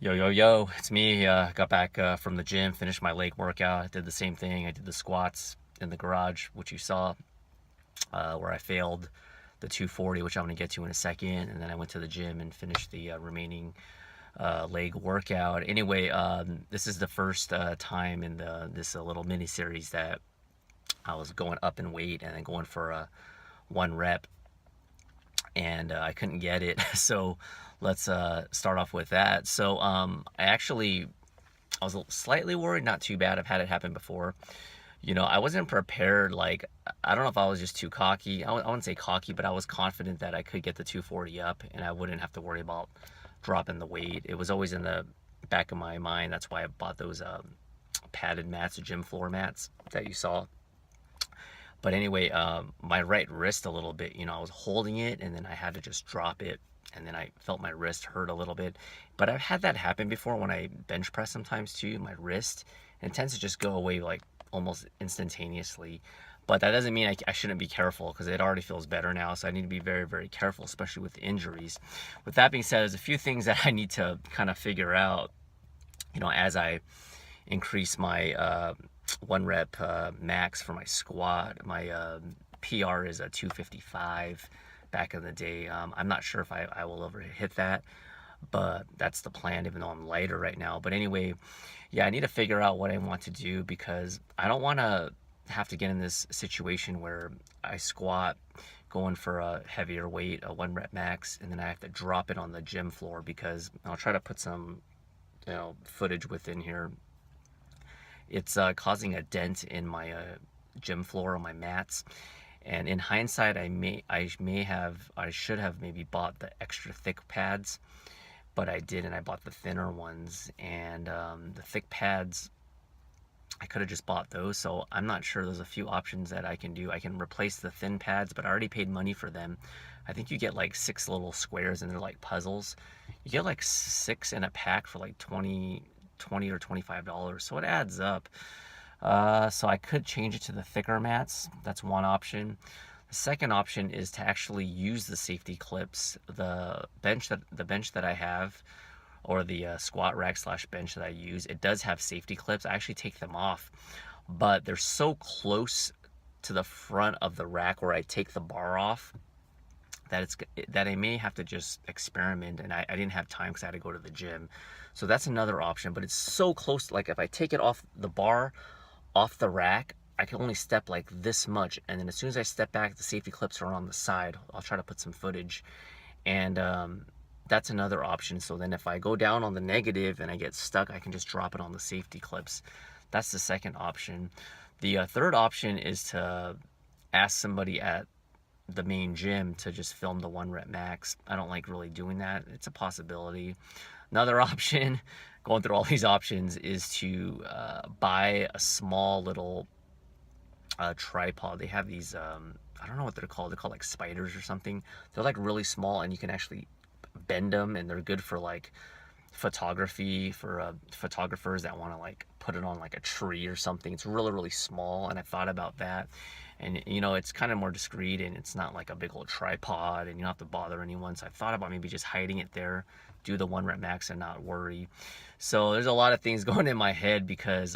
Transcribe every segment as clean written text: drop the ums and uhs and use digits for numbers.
Yo, it's me. Got back from the gym, finished my leg workout. I did the same thing. I did the squats in the garage, which you saw, where I failed the 240, which I'm going to get to in a second. And then I went to the gym and finished the remaining leg workout. Anyway, this is the first time in this little mini series that I was going up in weight and then going for a one rep, and I couldn't get it. So let's start off with that. So I was slightly worried, not too bad. I've had it happen before. I wasn't prepared. Like, I don't know if I was just too cocky. I wouldn't say cocky, but I was confident that I could get the 240 up and I wouldn't have to worry about dropping the weight. It was always in the back of my mind. That's why I bought those padded mats, gym floor mats that you saw. But anyway, my right wrist a little bit, I was holding it and then I had to just drop it. And then I felt my wrist hurt a little bit. But I've had that happen before when I bench press sometimes too, my wrist. And it tends to just go away like almost instantaneously. But that doesn't mean I shouldn't be careful, because it already feels better now. So I need to be very, very careful, especially with injuries. With that being said, there's a few things that I need to kind of figure out, as I increase my one rep max for my squat. My PR is a 255 back in the day. I'm not sure if I will ever hit that, but that's the plan, even though I'm lighter right now. But anyway, yeah, I need to figure out what I want to do, because I don't want to have to get in this situation where I squat going for a heavier weight, a one rep max, and then I have to drop it on the gym floor, because I'll try to put some footage within here. It's causing a dent in my gym floor on my mats. And in hindsight, I should have maybe bought the extra thick pads, but I didn't. I bought the thinner ones, and the thick pads, I could have just bought those. So I'm not sure. There's a few options that I can do. I can replace the thin pads, but I already paid money for them. I think you get like 6 little squares, and they're like puzzles. You get like 6 in a pack for like 20 or $25, so it adds up. So I could change it to the thicker mats. That's one option. The second option is to actually use the safety clips. The bench that I have, or the squat rack slash bench that I use, it does have safety clips. I actually take them off, but they're so close to the front of the rack where I take the bar off that I may have to just experiment, and I didn't have time because I had to go to the gym. So that's another option, but it's so close. Like, if I take it off the bar, off the rack, I can only step like this much, and then as soon as I step back, the safety clips are on the side. I'll try to put some footage, and that's another option. So then if I go down on the negative and I get stuck, I can just drop it on the safety clips. That's the second option. The third option is to ask somebody at the main gym to just film the one rep max. I don't like really doing that. It's a possibility. Another option, going through all these options, is to buy a small little tripod. They have these, I don't know what they're called. They're called like spiders or something. They're like really small, and you can actually bend them, and they're good for like photography, for photographers that want to like put it on like a tree or something. It's really, really small, and I thought about that. And it's kind of more discreet, and it's not like a big old tripod, and you don't have to bother anyone. So I thought about maybe just hiding it there, do the one rep max, and not worry. So there's a lot of things going in my head, because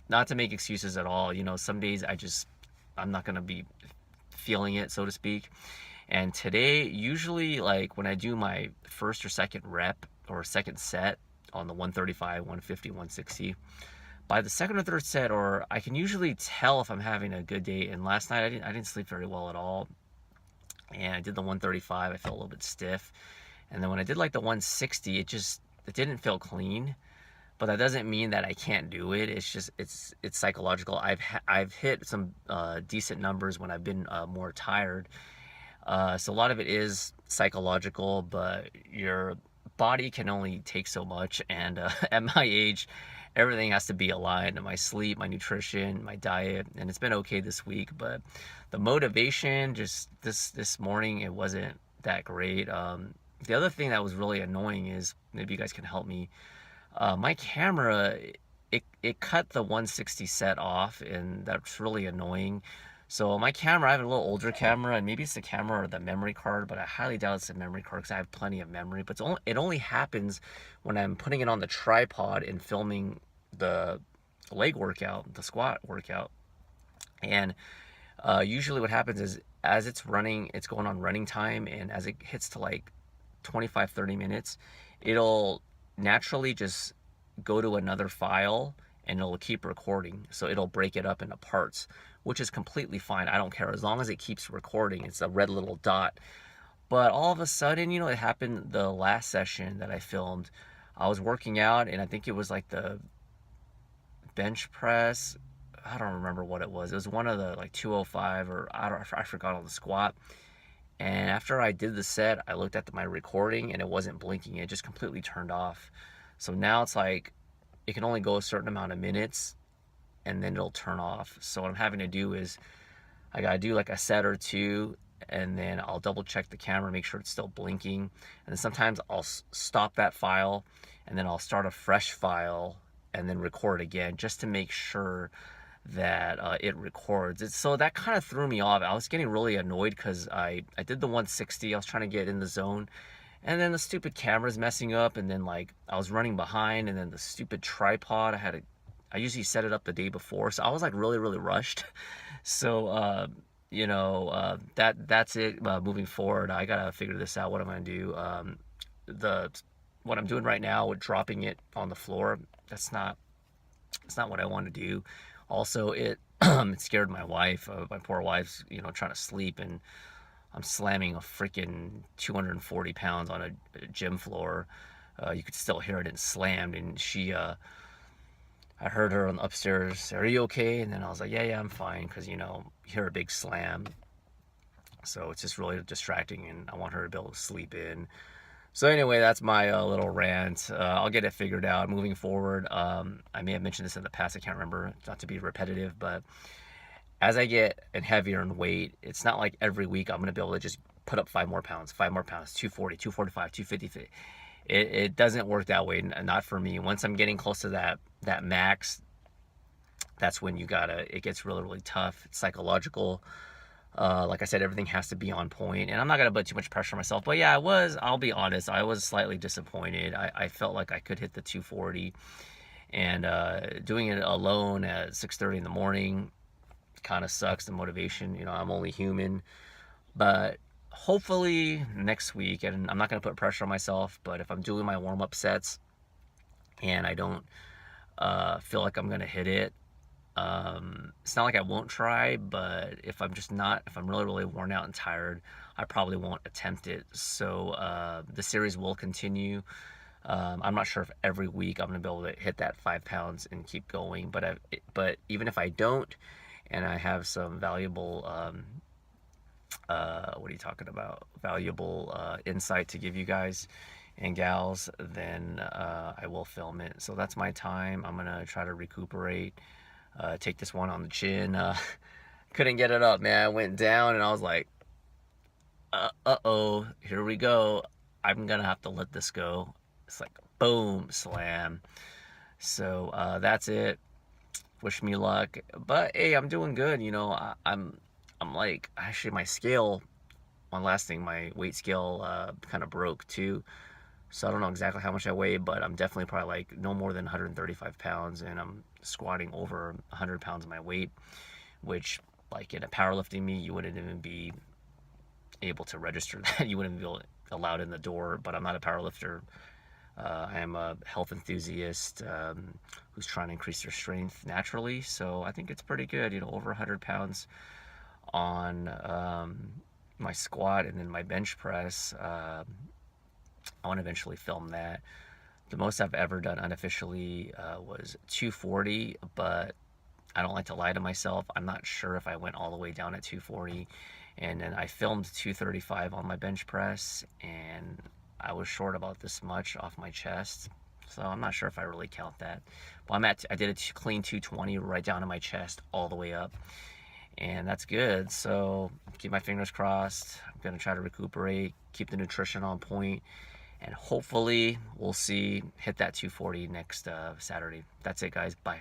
not to make excuses at all, some days I'm not going to be feeling it, so to speak. And today, usually, like when I do my first or second rep or second set on the 135, 150, 160, by the second or third set, or I can usually tell if I'm having a good day. And last night I didn't sleep very well at all, and I did the 135. I felt a little bit stiff, and then when I did like the 160, it didn't feel clean. But that doesn't mean that I can't do it. It's just it's psychological. I've hit some decent numbers when I've been more tired. So a lot of it is psychological, but your body can only take so much. And at my age, everything has to be aligned: my sleep, my nutrition, my diet. And it's been okay this week, but the motivation, just this morning, it wasn't that great. The other thing that was really annoying is, maybe you guys can help me. My camera, it cut the 160 set off, and that's really annoying. So my camera, I have a little older camera, and maybe it's the camera or the memory card, but I highly doubt it's the memory card because I have plenty of memory. But it only happens when I'm putting it on the tripod and filming the leg workout, the squat workout. And usually what happens is as it's running, it's going on running time, and as it hits to like 25-30 minutes, it'll naturally just go to another file and it'll keep recording. So it'll break it up into parts, which is completely fine. I don't care as long as it keeps recording. It's a red little dot. But all of a sudden, you know, it happened the last session that I filmed. I was working out, and I think it was like the bench press. I don't remember what it was. It was one of the like 205, or I forgot on the squat. And after I did the set, I looked at my recording and it wasn't blinking. It just completely turned off. So now it's like it can only go a certain amount of minutes and then it'll turn off. So what I'm having to do is I gotta do like a set or two, and then I'll double check the camera, make sure it's still blinking. And then sometimes I'll stop that file and then I'll start a fresh file and then record again just to make sure that it records. So that kind of threw me off. I was getting really annoyed because I did the 160. I was trying to get in the zone, and then the stupid camera's messing up, and then like I was running behind, and then the stupid tripod, I usually set it up the day before, so I was like really rushed. So you know, that's it. Moving forward, I gotta figure this out. What am I gonna do? What I'm doing right now with dropping it on the floor, it's not what I want to do. Also, it it scared my wife. My poor wife's, you know, trying to sleep, and I'm slamming a freaking 240 pounds on a gym floor. You could still hear it and slammed, and I heard her on the upstairs, "Are you okay?" And then I was like, "Yeah, I'm fine," because, you know, you hear a big slam. So it's just really distracting, and I want her to be able to sleep in. So anyway, that's my little rant. I'll get it figured out moving forward. I may have mentioned this in the past. I can't remember, not to be repetitive, but as I get and heavier in weight, it's not like every week I'm going to be able to just put up 5 more pounds, 240, 245, 250. It doesn't work that way, not for me. Once I'm getting close to that max, that's when it gets really tough. It's psychological. Like I said, everything has to be on point, and I'm not gonna put too much pressure on myself. But yeah, I'll be honest, I was slightly disappointed. I felt like I could hit the 240, and doing it alone at 6:30 in the morning kind of sucks. The motivation, you know, I'm only human. But hopefully next week, and I'm not gonna put pressure on myself, but if I'm doing my warm-up sets and I don't feel like I'm gonna hit it, it's not like I won't try, but if I'm really worn out and tired, I probably won't attempt it. So the series will continue. I'm not sure if every week I'm gonna be able to hit that 5 pounds and keep going, but even if I don't, and I have some valuable what are you talking about? Valuable insight to give you guys and gals, then I will film it. So that's my time. I'm gonna try to recuperate. Take this one on the chin. Couldn't get it up, man. I went down and I was like, uh-oh, here we go. I'm gonna have to let this go. It's like, boom, slam. So that's it. Wish me luck. But hey, I'm doing good. You know, I'm like, actually my scale, one last thing, my weight scale kind of broke too. So I don't know exactly how much I weigh, but I'm definitely probably like no more than 135 pounds, and I'm squatting over 100 pounds of my weight, which like in a powerlifting meet, you wouldn't even be able to register that. You wouldn't be allowed in the door, but I'm not a powerlifter. I am a health enthusiast who's trying to increase their strength naturally. So I think it's pretty good, you know, over 100 pounds on my squat, and then my bench press. I want to eventually film that. The most I've ever done unofficially was 240, but I don't like to lie to myself. I'm not sure if I went all the way down at 240. And then I filmed 235 on my bench press, and I was short about this much off my chest. So I'm not sure if I really count that. But I did a clean 220 right down to my chest all the way up. And that's good. So keep my fingers crossed. I'm going to try to recuperate, keep the nutrition on point, and hopefully we'll hit that 240 next Saturday. That's it, guys. Bye.